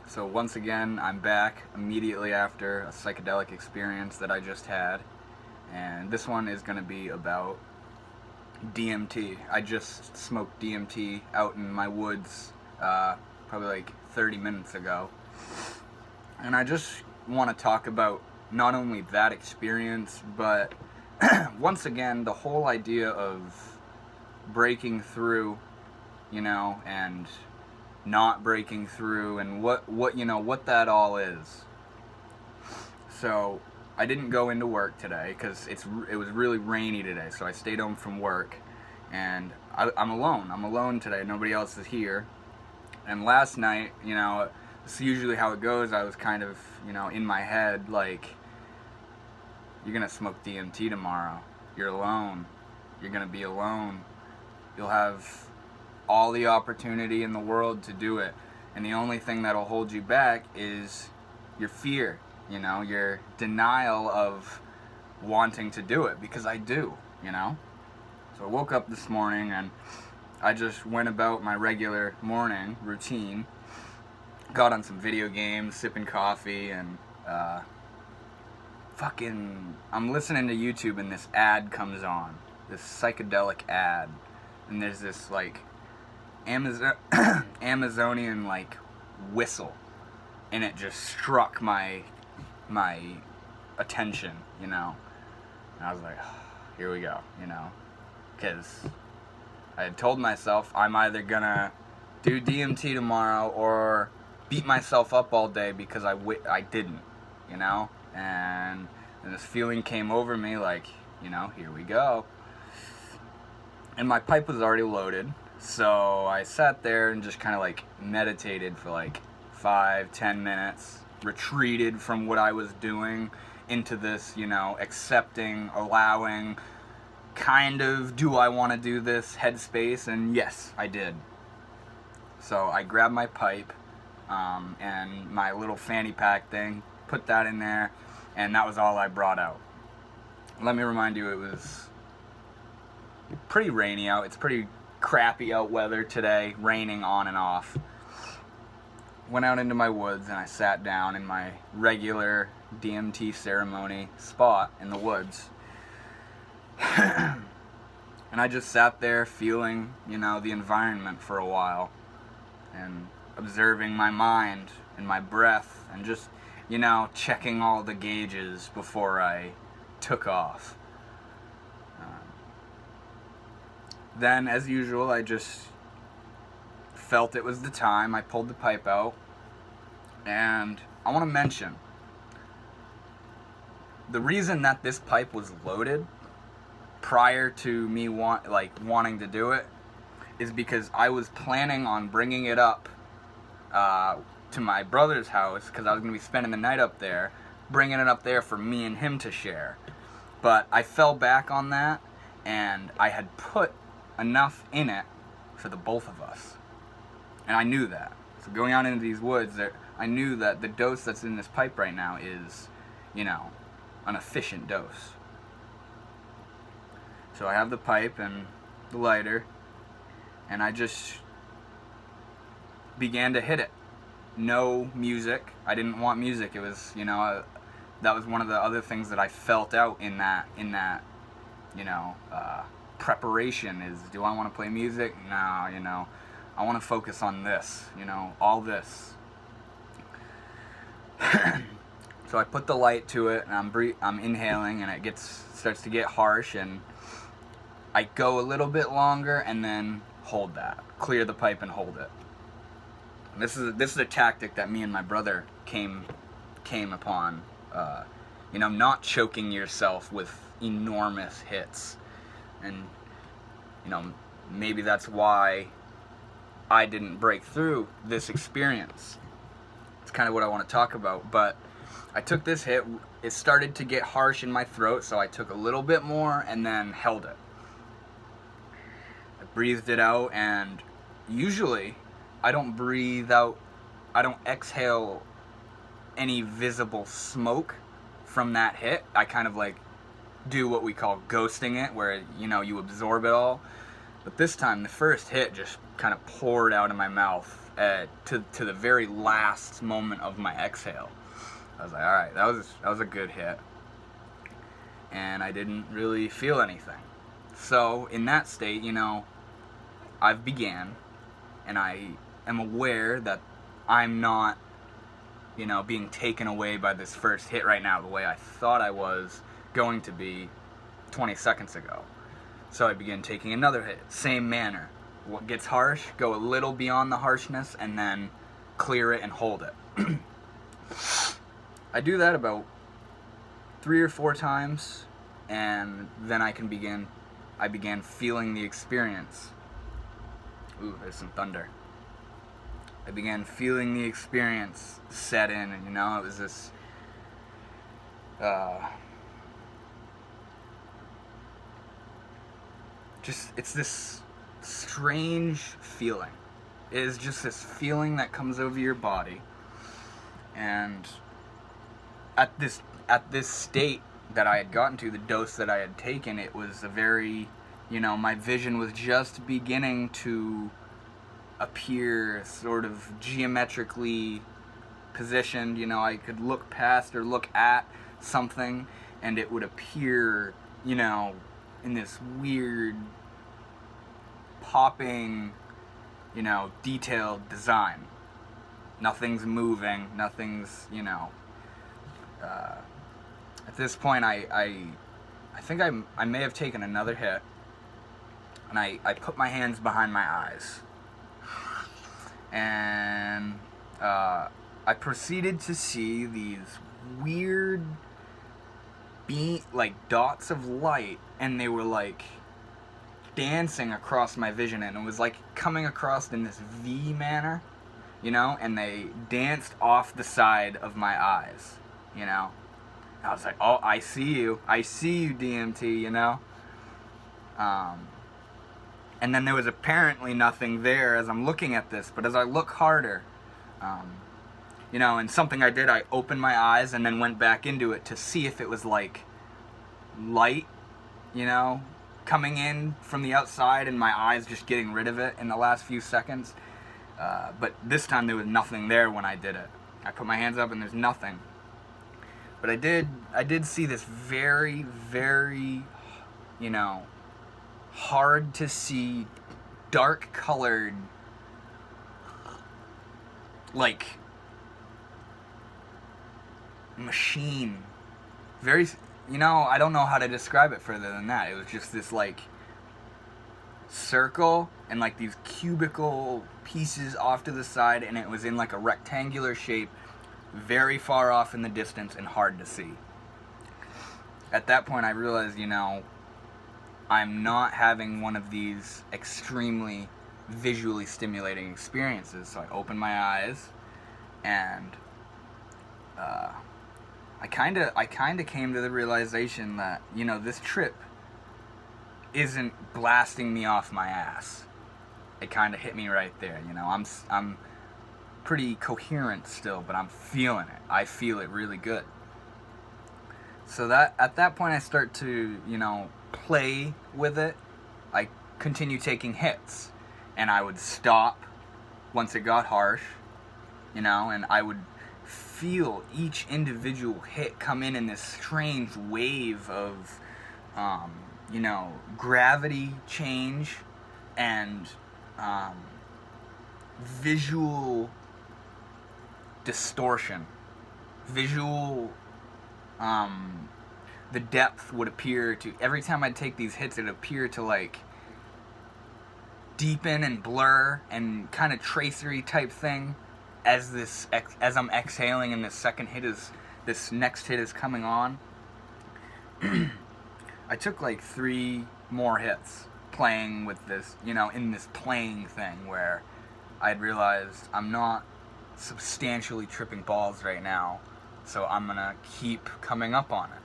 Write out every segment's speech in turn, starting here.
So once again, I'm back immediately after a psychedelic experience that I just had, and this one is going to be about DMT. I just smoked DMT out in my woods probably like 30 minutes ago, and I just want to talk about not only that experience, but once again, the whole idea of breaking through, and not breaking through, and what that all is. So I didn't go into work today because it was really rainy today, so I stayed home from work, and I'm alone. I'm alone today. Nobody else is here. And last night, this is usually how it goes. I was kind of, in my head, like, you're gonna smoke DMT tomorrow. You're alone. You're gonna be alone. You'll have all the opportunity in the world to do it, and the only thing that'll hold you back is your fear, your denial of wanting to do it, because I do. So I woke up this morning and I just went about my regular morning routine, got on some video games, sipping coffee, and I'm listening to YouTube, and this ad comes on, this psychedelic ad, and there's this like Amazonian like whistle, and it just struck my attention, and I was like, here we go, because I had told myself I'm either gonna do DMT tomorrow or beat myself up all day because I didn't, and this feeling came over me like, here we go. And my pipe was already loaded, so I sat there and just kind of like meditated for like 5-10 minutes, retreated from what I was doing into this, accepting, allowing, kind of, do I want to do this headspace? And yes, I did. So I grabbed my pipe and my little fanny pack thing, put that in there, and that was all I brought out. Let me remind you, it was pretty rainy out. It's pretty crappy out weather today, raining on and off. Went out into my woods and I sat down in my regular DMT ceremony spot in the woods. And I just sat there feeling, the environment for a while, and observing my mind and my breath, and just, checking all the gauges before I took off. Then, as usual, I just felt it was the time. I pulled the pipe out, and I want to mention the reason that this pipe was loaded prior to me wanting to do it is because I was planning on bringing it up to my brother's house, because I was going to be spending the night up there, bringing it up there for me and him to share. But I fell back on that, and I had put enough in it for the both of us, and I knew that. So going out into these woods, I knew that the dose that's in this pipe right now is, an efficient dose. So I have the pipe and the lighter, and I just began to hit it. No music. I didn't want music. It was, that was one of the other things that I felt out in that preparation is, do I want to play music? No, I want to focus on this, all this. So I put the light to it, and I'm inhaling, and it starts to get harsh, and I go a little bit longer, and then hold that, clear the pipe and hold it. And this is a tactic that me and my brother came upon. Not choking yourself with enormous hits. And, maybe that's why I didn't break through this experience. It's kind of what I want to talk about. But I took this hit. It started to get harsh in my throat, so I took a little bit more and then held it. I breathed it out, and usually I don't breathe out, I don't exhale any visible smoke from that hit. I kind of like do what we call ghosting it, where you absorb it all. But this time, the first hit just kind of poured out of my mouth to the very last moment of my exhale. I was like, all right, that was a good hit, and I didn't really feel anything. So in that state, I've began, and I am aware that I'm not, being taken away by this first hit right now the way I thought I was going to be 20 seconds ago. So I begin taking another hit, same manner. What gets harsh, go a little beyond the harshness, and then clear it and hold it. I do that about 3 or 4 times, and then I began feeling the experience. Ooh, there's some thunder. I began feeling the experience set in, and it was this it's this strange feeling. It is just this feeling that comes over your body, and at this state that I had gotten to, the dose that I had taken, it was a very, my vision was just beginning to appear sort of geometrically positioned. I could look past or look at something, and it would appear, in this weird popping, detailed design. Nothing's moving, nothing's, at this point I think I may have taken another hit, and I put my hands behind my eyes, and I proceeded to see these weird dots of light, and they were like dancing across my vision, and it was like coming across in this V manner, and they danced off the side of my eyes, I was like, oh, I see you, DMT, and then there was apparently nothing there as I'm looking at this, but as I look harder, and something I did, I opened my eyes and then went back into it to see if it was like light, coming in from the outside, and my eyes just getting rid of it in the last few seconds. But this time there was nothing there when I did it. I put my hands up and there's nothing. But I did see this very, very, hard to see, dark colored, like, machine. Very, I don't know how to describe it further than that. It was just this, like, circle and, like, these cubical pieces off to the side, and it was in, like, a rectangular shape, very far off in the distance and hard to see. At that point, I realized, I'm not having one of these extremely visually stimulating experiences. So I opened my eyes, and I kind of came to the realization that, this trip isn't blasting me off my ass. It kind of hit me right there. I'm pretty coherent still, but I'm feeling it. I feel it really good. So that at that point I start to, play with it. I continue taking hits, and I would stop once it got harsh, and I would feel each individual hit come in this strange wave of, gravity change and visual distortion. The depth would appear to, every time I'd take these hits, it'd appear to, like, deepen and blur and kind of tracery type thing as I'm exhaling, and this next hit is coming on. I took like 3 more hits playing with this, in this playing thing where I'd realized I'm not substantially tripping balls right now, so I'm gonna keep coming up on it.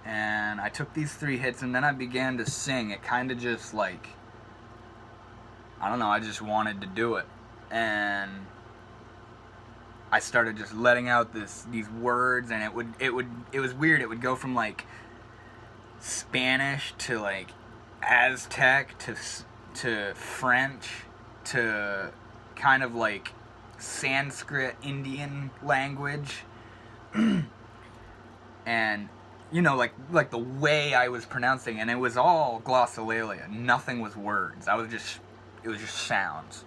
And I took these 3 hits, and then I began to sing. It kind of just, like, I don't know, I just wanted to do it. And I started just letting out these words, and it was weird. It would go from, like, Spanish to, like, Aztec to French to kind of like Sanskrit Indian language. And like the way I was pronouncing, and it was all glossolalia. Nothing was words. It was just sounds.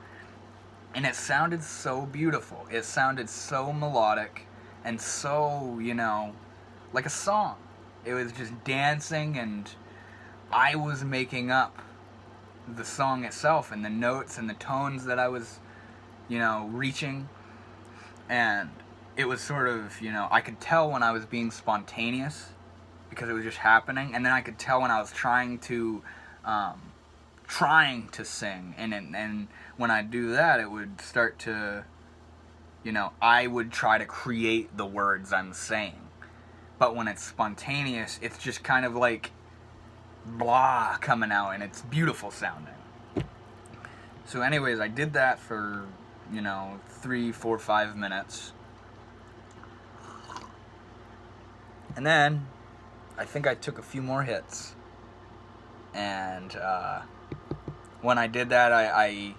And it sounded so beautiful. It sounded so melodic and so, like a song. It was just dancing, and I was making up the song itself and the notes and the tones that I was, reaching. And it was sort of, I could tell when I was being spontaneous because it was just happening, and then I could tell when I was trying to sing, and when I do that, it would start to, I would try to create the words I'm saying. But when it's spontaneous, it's just kind of like blah coming out, and it's beautiful sounding. So anyways, I did that for 3, 4, 5 minutes, and then I think I took a few more hits, and when I did that, I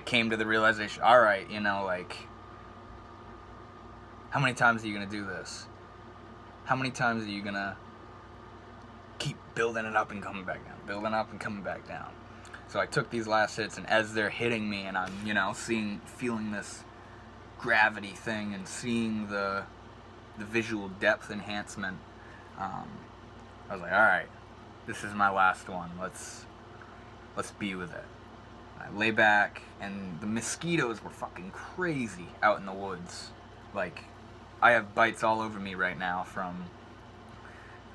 came to the realization, alright, like, how many times are you going to do this? How many times are you going to keep building it up and coming back down, building up and coming back down? So I took these last hits, and as they're hitting me, and I'm, feeling this gravity thing, and seeing the visual depth enhancement, I was like, alright, this is my last one, let's be with it. I lay back, and the mosquitoes were fucking crazy out in the woods. Like, I have bites all over me right now from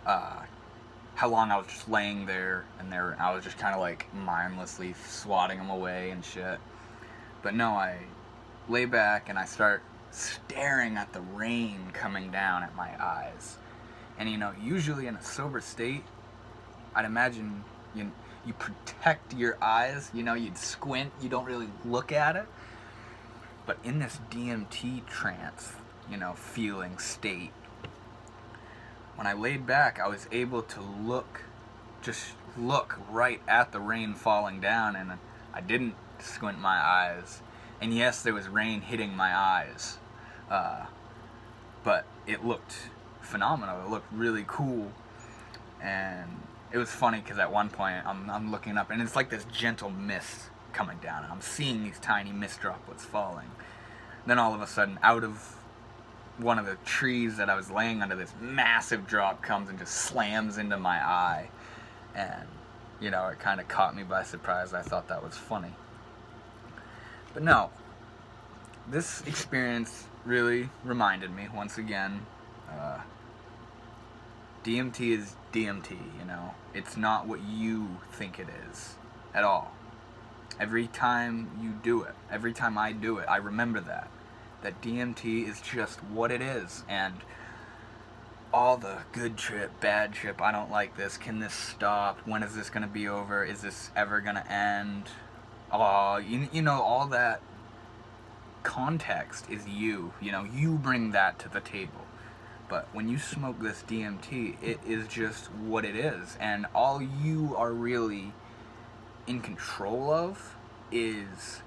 how long I was just laying there, and I was just kind of like mindlessly swatting them away and shit. But no, I lay back and I start staring at the rain coming down at my eyes. And usually in a sober state, I'd imagine you protect your eyes, you'd squint, you don't really look at it. But in this DMT trance, feeling state, when I laid back, I was able to look right at the rain falling down, and I didn't squint my eyes. And yes, there was rain hitting my eyes, but it looked phenomenal. It looked really cool, and it was funny because at one point I'm looking up, and it's like this gentle mist coming down, and I'm seeing these tiny mist droplets falling. Then all of a sudden, out of one of the trees that I was laying under, this massive drop comes and just slams into my eye, and it kind of caught me by surprise. I thought that was funny. But no, this experience really reminded me once again, DMT is DMT, it's not what you think it is at all. Every time you do it, every time I do it, I remember that DMT is just what it is, and all the good trip, bad trip, I don't like this, can this stop, when is this going to be over, is this ever going to end, all that context is you bring that to the table. But when you smoke this DMT, it is just what it is, and all you are really in control of is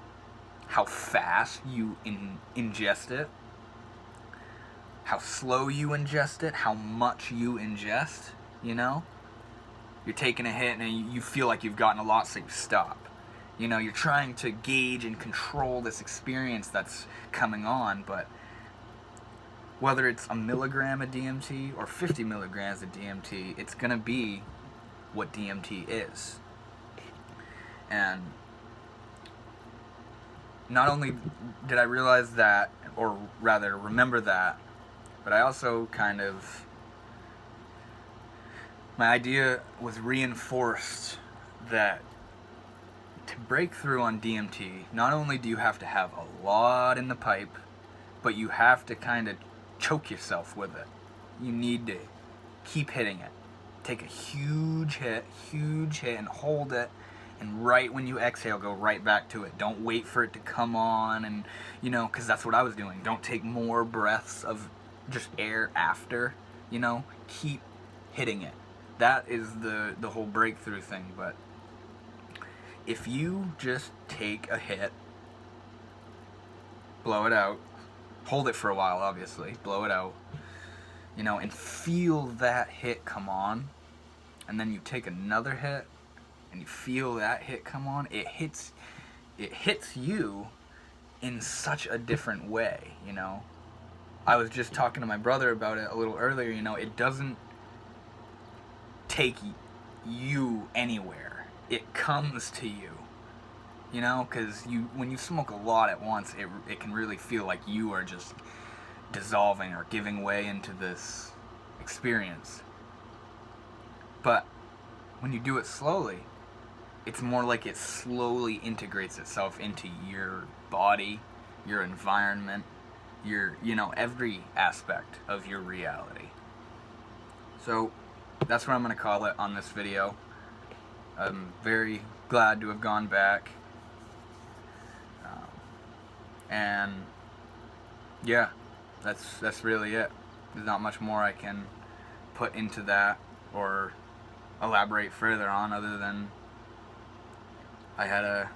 how fast you ingest it, how slow you ingest it, how much you ingest, You're taking a hit and you feel like you've gotten a lot, so you stop. You're trying to gauge and control this experience that's coming on, but whether it's a milligram of DMT or 50 milligrams of DMT, it's going to be what DMT is. And not only did I realize that, or rather remember that, but I also my idea was reinforced that to break through on DMT, not only do you have to have a lot in the pipe, but you have to kind of choke yourself with it. You need to keep hitting it. Take a huge hit, and hold it, and right when you exhale, go right back to it. Don't wait for it to come on, and, because that's what I was doing. Don't take more breaths of just air after, keep hitting it. That is the whole breakthrough thing, but, if you just take a hit, blow it out, hold it for a while, obviously, blow it out, you know, and feel that hit come on, and then you take another hit, and you feel that hit come on, it hits you in such a different way, you know. I was just talking to my brother about it a little earlier, you know, it doesn't take you anywhere. It comes to you, you know, because when you smoke a lot at once, it can really feel like you are just dissolving or giving way into this experience. But when you do it slowly, it's more like it slowly integrates itself into your body, your environment, your, you know, every aspect of your reality. So that's what I'm going to call it on this video. I'm very glad to have gone back. And yeah, that's really it. There's not much more I can put into that or elaborate further on, other than I had a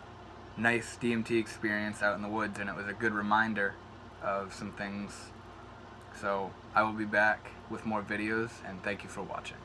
nice DMT experience out in the woods, and it was a good reminder of some things. So I will be back with more videos, and thank you for watching.